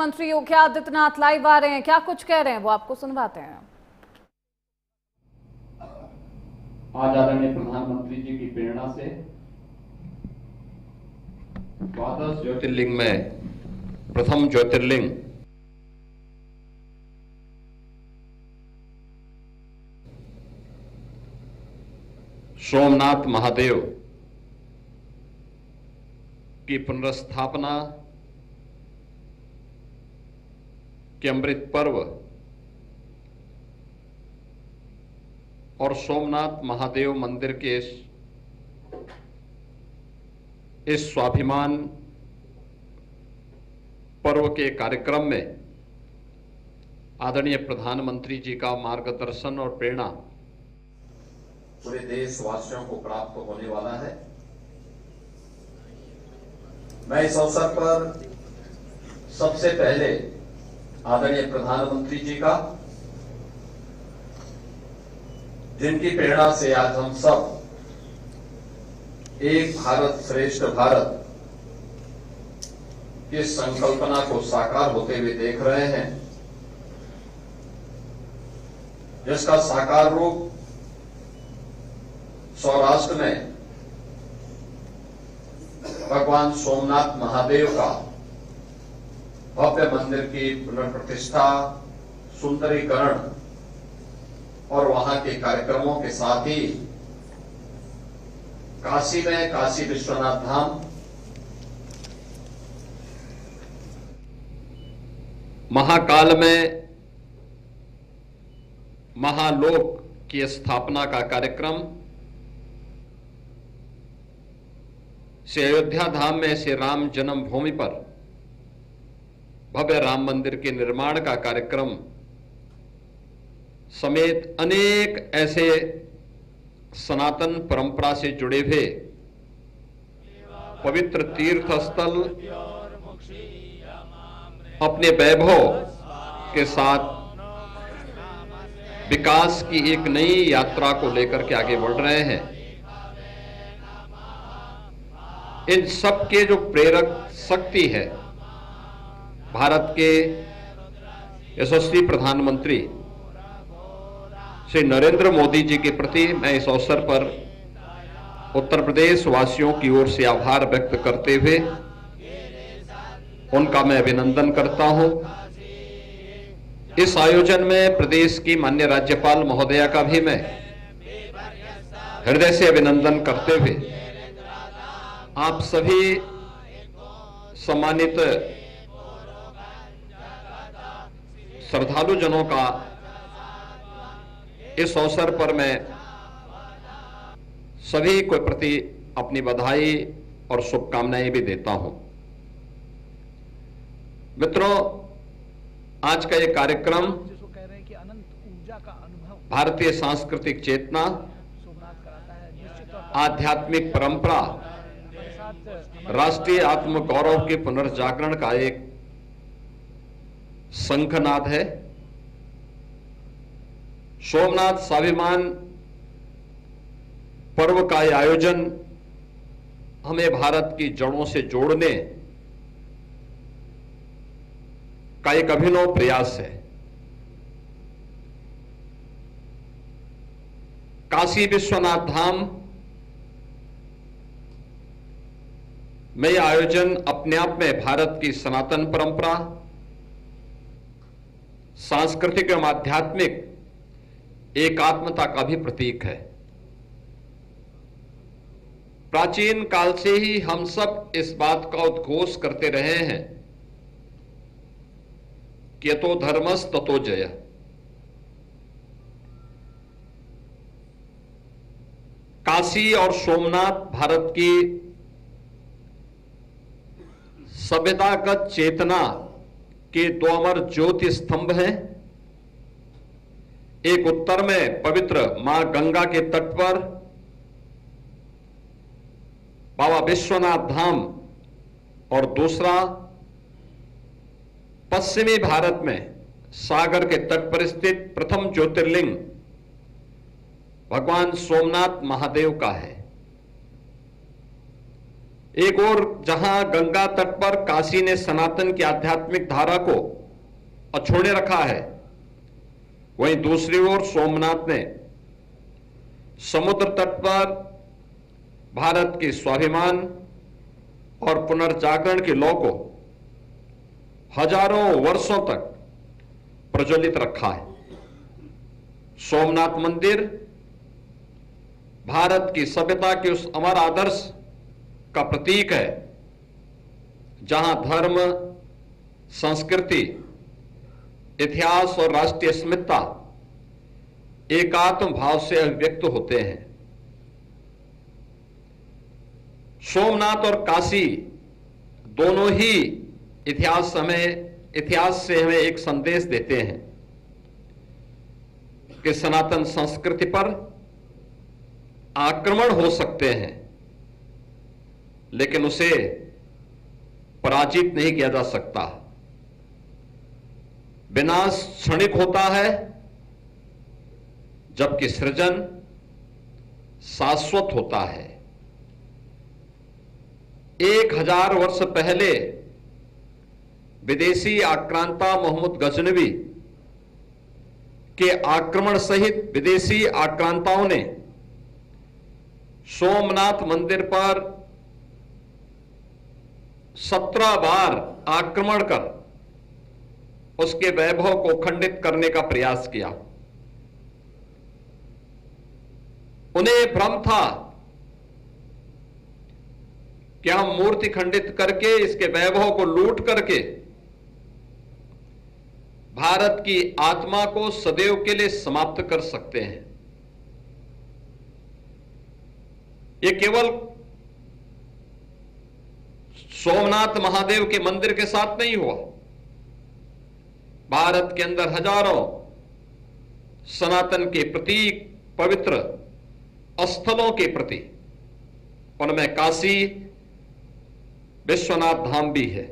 मुख्यमंत्री योगी आदित्यनाथ लाइव आ रहे हैं, क्या कुछ कह रहे हैं वो आपको सुनवाते हैं। आज आदरणीय प्रधानमंत्री जी की प्रेरणा से द्वादश ज्योतिर्लिंग में प्रथम ज्योतिर्लिंग सोमनाथ महादेव की पुनर्स्थापना के अमृत पर्व और सोमनाथ महादेव मंदिर के इस स्वाभिमान पर्व के कार्यक्रम में आदरणीय प्रधानमंत्री जी का मार्गदर्शन और प्रेरणा पूरे देशवासियों को प्राप्त होने वाला है। मैं इस अवसर पर सबसे पहले आदरणीय प्रधानमंत्री जी का, जिनकी प्रेरणा से आज हम सब एक भारत श्रेष्ठ भारत की संकल्पना को साकार होते हुए देख रहे हैं, जिसका साकार रूप सौराष्ट्र में भगवान सोमनाथ महादेव का भव्य मंदिर की पुनर्प्रतिष्ठा, सुंदरीकरण और वहां के कार्यक्रमों के साथ ही काशी में काशी विश्वनाथ धाम, महाकाल में महालोक की स्थापना का कार्यक्रम, श्री अयोध्या धाम में श्री राम जन्मभूमि पर भव्य राम मंदिर के निर्माण का कार्यक्रम समेत अनेक ऐसे सनातन परंपरा से जुड़े हुए पवित्र तीर्थ स्थल अपने वैभव के साथ विकास की एक नई यात्रा को लेकर के आगे बढ़ रहे हैं। इन सब के जो प्रेरक शक्ति है, भारत के यशस्वी प्रधानमंत्री श्री नरेंद्र मोदी जी के प्रति मैं इस अवसर पर उत्तर प्रदेश वासियों की ओर से आभार व्यक्त करते हुए उनका मैं अभिनंदन करता हूं। इस आयोजन में प्रदेश की माननीय राज्यपाल महोदया का भी मैं हृदय से अभिनंदन करते हुए आप सभी सम्मानित श्रद्धालु जनों का इस अवसर पर मैं सभी को प्रति अपनी बधाई और शुभकामनाएं भी देता हूं। मित्रों, आज का ये कार्यक्रम भारतीय सांस्कृतिक चेतना, आध्यात्मिक परंपरा, राष्ट्रीय आत्मगौरव के पुनर्जागरण का एक शंखनाद है। सोमनाथ स्वाभिमान पर्व का यह आयोजन हमें भारत की जड़ों से जोड़ने का एक अभिनव प्रयास है। काशी विश्वनाथ धाम में यह आयोजन अपने आप में भारत की सनातन परंपरा, सांस्कृतिक एवं आध्यात्मिक एकात्मता का भी प्रतीक है। प्राचीन काल से ही हम सब इस बात का उद्घोष करते रहे हैं कि यतो धर्मस् ततो जय। काशी और सोमनाथ भारत की सभ्यतागत चेतना के दो अमर ज्योति स्तंभ हैं। एक उत्तर में पवित्र मां गंगा के तट पर बाबा विश्वनाथ धाम और दूसरा पश्चिमी भारत में सागर के तट पर स्थित प्रथम ज्योतिर्लिंग भगवान सोमनाथ महादेव का है। एक और जहां गंगा तट पर काशी ने सनातन की आध्यात्मिक धारा को अछोड़े रखा है, वहीं दूसरी ओर सोमनाथ ने समुद्र तट पर भारत के स्वाभिमान और पुनर्जागरण की लौ को हजारों वर्षों तक प्रज्वलित रखा है। सोमनाथ मंदिर भारत की सभ्यता के उस अमर आदर्श का प्रतीक है जहां धर्म, संस्कृति, इतिहास और राष्ट्रीय अस्मिता एकात्म भाव से अभिव्यक्त होते हैं। सोमनाथ और काशी दोनों ही इतिहास से हमें एक संदेश देते हैं कि सनातन संस्कृति पर आक्रमण हो सकते हैं, लेकिन उसे पराजित नहीं किया जा सकता। विनाश क्षणिक होता है, जबकि सृजन शाश्वत होता है। 1000 वर्ष पहले विदेशी आक्रांता मोहम्मद गजनवी के आक्रमण सहित विदेशी आक्रांताओं ने सोमनाथ मंदिर पर 17 बार आक्रमण कर उसके वैभव को खंडित करने का प्रयास किया। उन्हें भ्रम था कि हम मूर्ति खंडित करके इसके वैभव को लूट करके भारत की आत्मा को सदैव के लिए समाप्त कर सकते हैं। ये केवल सोमनाथ महादेव के मंदिर के साथ नहीं हुआ। भारत के अंदर हजारों सनातन के प्रतीक, पवित्र स्थलों के प्रति, उनमें काशी विश्वनाथ धाम भी है।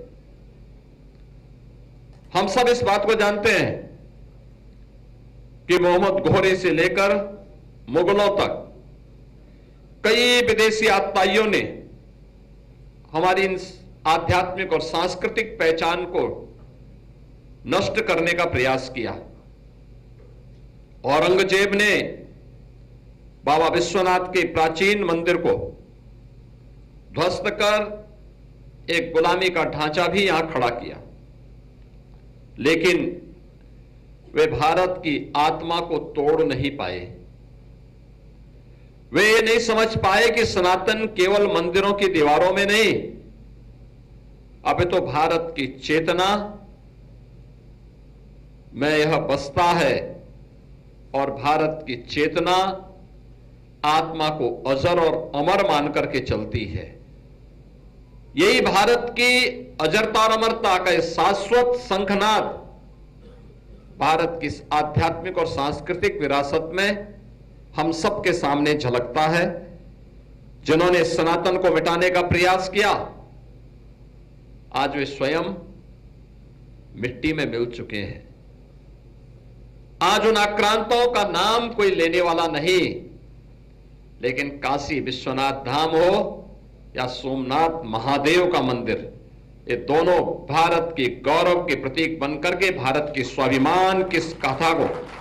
हम सब इस बात को जानते हैं कि मोहम्मद घोरी से लेकर मुगलों तक कई विदेशी आतताइयों ने हमारी इन आध्यात्मिक और सांस्कृतिक पहचान को नष्ट करने का प्रयास किया। औरंगजेब ने बाबा विश्वनाथ के प्राचीन मंदिर को ध्वस्त कर एक गुलामी का ढांचा भी यहां खड़ा किया, लेकिन वे भारत की आत्मा को तोड़ नहीं पाए। वे ये नहीं समझ पाए कि सनातन केवल मंदिरों की दीवारों में नहीं, अब तो भारत की चेतना में यह बसता है और भारत की चेतना आत्मा को अजर और अमर मान करके चलती है। यही भारत की अजरता और अमरता का शाश्वत शंखनाद भारत की आध्यात्मिक और सांस्कृतिक विरासत में हम सबके सामने झलकता है। जिन्होंने सनातन को मिटाने का प्रयास किया, आज वे स्वयं मिट्टी में मिल चुके हैं। आज उन आक्रांताओं का नाम कोई लेने वाला नहीं, लेकिन काशी विश्वनाथ धाम हो या सोमनाथ महादेव का मंदिर, ये दोनों भारत के गौरव के प्रतीक बनकर के भारत की स्वाभिमान की गाथा को